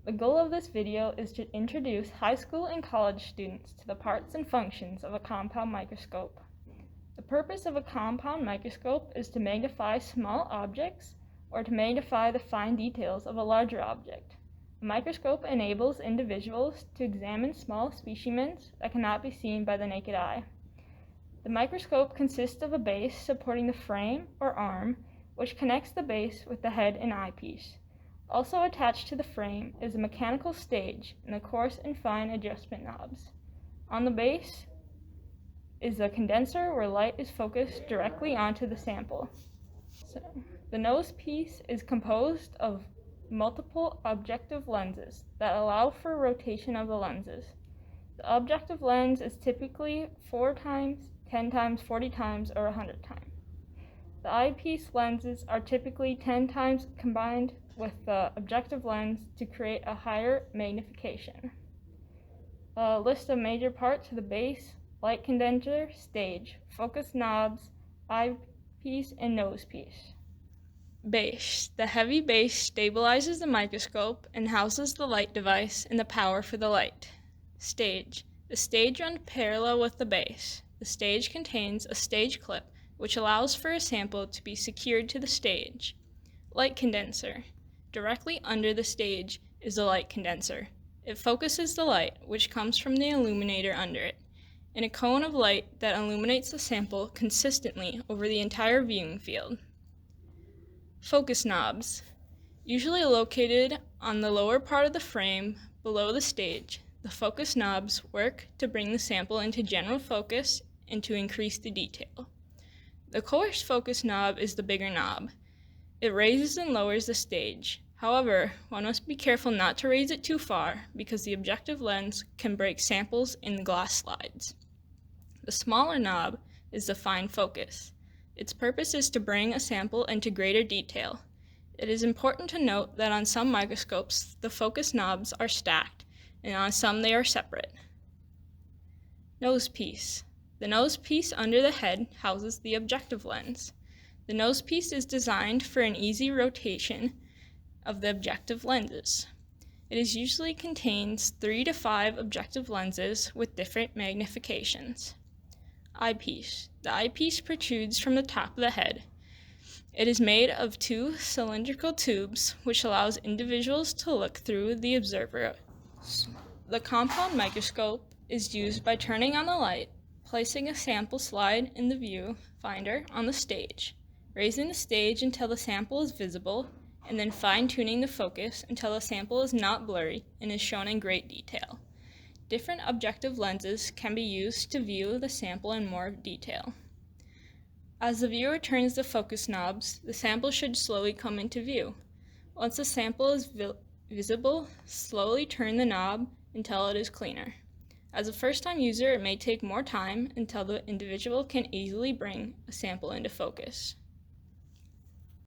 The goal of this video is to introduce high school and college students to the parts and functions of a compound microscope. The purpose of a compound microscope is to magnify small objects or to magnify the fine details of a larger object. A microscope enables individuals to examine small specimens that cannot be seen by the naked eye. The microscope consists of a base supporting the frame or arm, which connects the base with the head and eyepiece. Also attached to the frame is a mechanical stage and the coarse and fine adjustment knobs. On the base is a condenser where light is focused directly onto the sample. The nose piece is composed of multiple objective lenses that allow for rotation of the lenses. The objective lens is typically 4 times, 10 times, 40 times, or 100 times. The eyepiece lenses are typically 10 times combined with the objective lens to create a higher magnification. A list of major parts of the base, light condenser, stage, focus knobs, eyepiece, and nose piece. Base. The heavy base stabilizes the microscope and houses the light device and the power for the light. Stage. The stage runs parallel with the base. The stage contains a stage clip, which allows for a sample to be secured to the stage. Light condenser. Directly under the stage is the light condenser. It focuses the light, which comes from the illuminator under it, in a cone of light that illuminates the sample consistently over the entire viewing field. Focus knobs. Usually located on the lower part of the frame below the stage, the focus knobs work to bring the sample into general focus and to increase the detail. The coarse focus knob is the bigger knob. It raises and lowers the stage. However, one must be careful not to raise it too far because the objective lens can break samples in the glass slides. The smaller knob is the fine focus. Its purpose is to bring a sample into greater detail. It is important to note that on some microscopes, the focus knobs are stacked, and on some they are separate. Nose piece. The nose piece under the head houses the objective lens. The nose piece is designed for an easy rotation of the objective lenses. It usually contains 3 to 5 objective lenses with different magnifications. Eyepiece. The eyepiece protrudes from the top of the head. It is made of 2 cylindrical tubes, which allows individuals to look through the observer. The compound microscope is used by turning on the light, placing a sample slide in the view finder on the stage, raising the stage until the sample is visible, and then fine-tuning the focus until the sample is not blurry and is shown in great detail. Different objective lenses can be used to view the sample in more detail. As the viewer turns the focus knobs, the sample should slowly come into view. Once the sample is visible, slowly turn the knob until it is cleaner. As a first-time user, it may take more time until the individual can easily bring a sample into focus.